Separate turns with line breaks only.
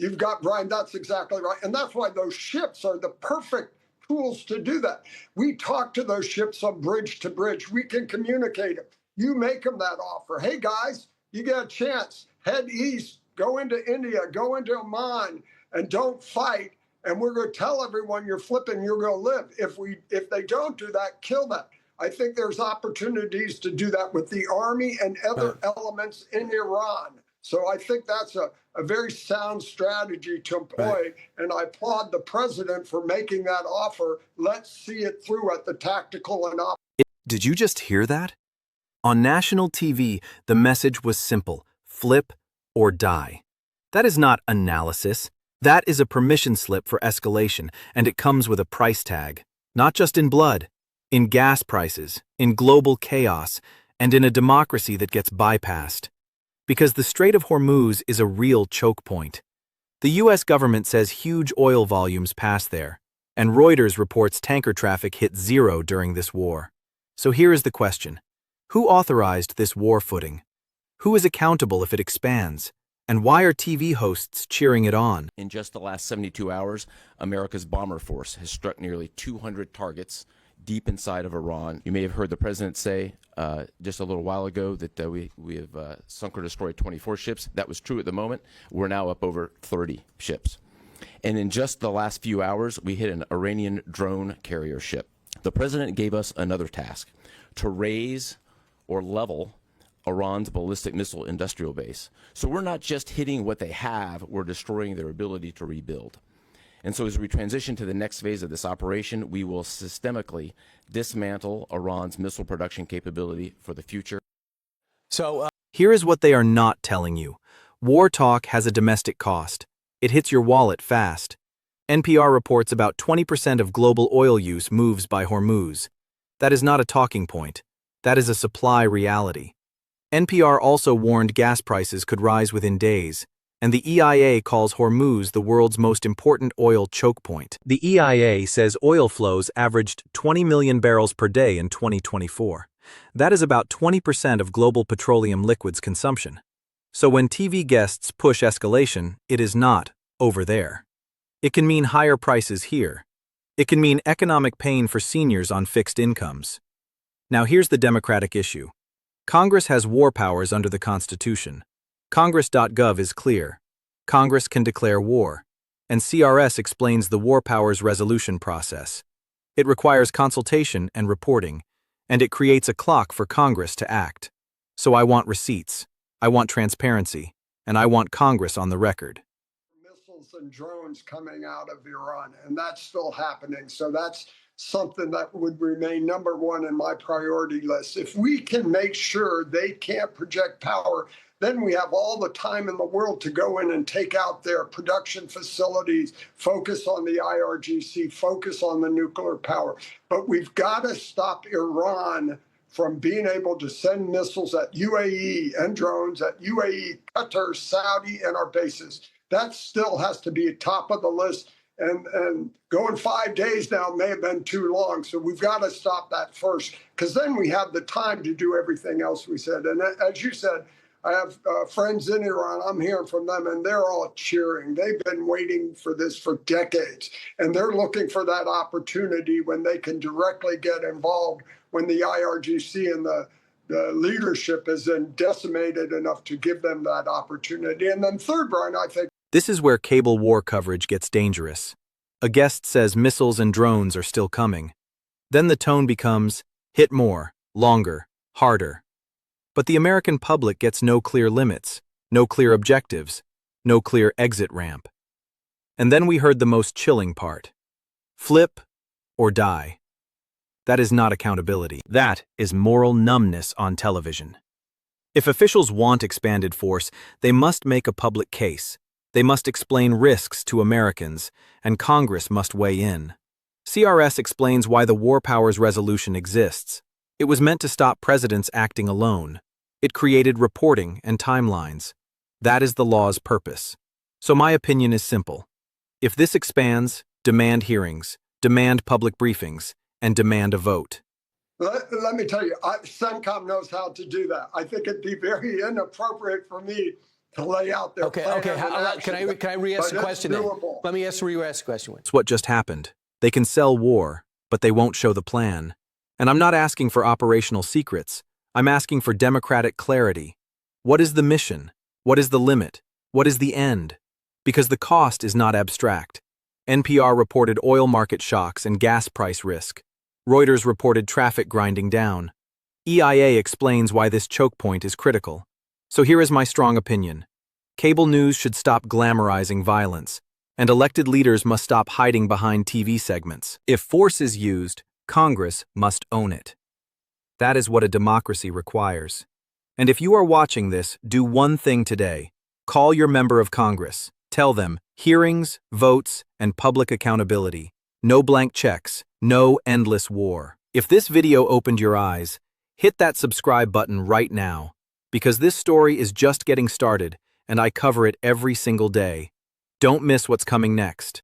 You've got, Brian, that's exactly right. And that's why those ships are the perfect tools to do that. We talk to those ships on bridge to bridge. We can communicate them. You make them that offer. Hey, guys, you get a chance. Head east, go into India, go into Oman, and don't fight. And we're going to tell everyone you're flipping, you're going to live. If they don't do that, kill them. I think there's opportunities to do that with the army and other elements in Iran. So I think that's a very sound strategy to employ. Right. And I applaud the president for making that offer. Let's see it through at the tactical and
Did you just hear that? On national TV, the message was simple: flip or die. That is not analysis. That is a permission slip for escalation, and it comes with a price tag. Not just in blood, in gas prices, in global chaos, and in a democracy that gets bypassed. Because the Strait of Hormuz is a real choke point. The U.S. government says huge oil volumes pass there, and Reuters reports tanker traffic hit zero during this war. So here is the question: who authorized this war footing? Who is accountable if it expands? And why are TV hosts cheering it on?
In just the last 72 hours, America's bomber force has struck nearly 200 targets deep inside of Iran. You may have heard the president say just a little while ago that we have sunk or destroyed 24 ships. That was true at the moment. We're now up over 30 ships. And in just the last few hours, we hit an Iranian drone carrier ship. The president gave us another task: to raise or level Iran's ballistic missile industrial base. So we're not just hitting what they have, we're destroying their ability to rebuild. And so as we transition to the next phase of this operation, we will systemically dismantle Iran's missile production capability for the future.
So here is what they are not telling you. War talk has a domestic cost. It hits your wallet fast. NPR reports about 20% of global oil use moves by Hormuz. That is not a talking point. That is a supply reality. NPR also warned gas prices could rise within days, and the EIA calls Hormuz the world's most important oil choke point. The EIA says oil flows averaged 20 million barrels per day in 2024. That is about 20% of global petroleum liquids consumption. So when TV guests push escalation, it is not over there. It can mean higher prices here. It can mean economic pain for seniors on fixed incomes. Now here's the Democratic issue. Congress has war powers under the Constitution. Congress.gov is clear. Congress can declare war, and CRS explains the war powers resolution process. It requires consultation and reporting, and it creates a clock for Congress to act. So I want receipts, I want transparency, and I want Congress on the record.
Missiles and drones coming out of Iran, and that's still happening. So that's something that would remain number one in my priority list. If we can make sure they can't project power, then we have all the time in the world to go in and take out their production facilities, focus on the IRGC, focus on the nuclear power. But we've got to stop Iran from being able to send missiles at UAE and drones at UAE, Qatar, Saudi, and our bases. That still has to be top of the list. And going 5 days now may have been too long. So we've got to stop that first, because then we have the time to do everything else we said. And as you said, I have friends in Iran. I'm hearing from them, and they're all cheering. They've been waiting for this for decades, and they're looking for that opportunity when they can directly get involved, when the IRGC and the leadership is then decimated enough to give them that opportunity. And then third, Brian, I think
this is where cable war coverage gets dangerous. A guest says missiles and drones are still coming. Then the tone becomes, hit more, longer, harder. But the American public gets no clear limits, no clear objectives, no clear exit ramp. And then we heard the most chilling part. Flip or die. That is not accountability. That is moral numbness on television. If officials want expanded force, they must make a public case. They must explain risks to Americans, and Congress must weigh in. CRS explains why the War Powers Resolution exists. It was meant to stop presidents acting alone. It created reporting and timelines. That is the law's purpose. So my opinion is simple. If this expands, demand hearings, demand public briefings, and demand a vote.
Let me tell you, CENTCOM knows how to do that. I think it'd be very inappropriate for me to lay out their
Okay,
plan
okay.
of action.
Can I re-ask
But
the question
it's
then?
doable.
Let me re-ask the question.
It's what just happened. They can sell war, but they won't show the plan. And I'm not asking for operational secrets. I'm asking for democratic clarity. What is the mission? What is the limit? What is the end? Because the cost is not abstract. NPR reported oil market shocks and gas price risk. Reuters reported traffic grinding down. EIA explains why this choke point is critical. So here is my strong opinion. Cable news should stop glamorizing violence, and elected leaders must stop hiding behind TV segments. If force is used, Congress must own it. That is what a democracy requires. And if you are watching this, do one thing today. Call your member of Congress. Tell them, hearings, votes, and public accountability. No blank checks, no endless war. If this video opened your eyes, hit that subscribe button right now, because this story is just getting started, and I cover it every single day. Don't miss what's coming next.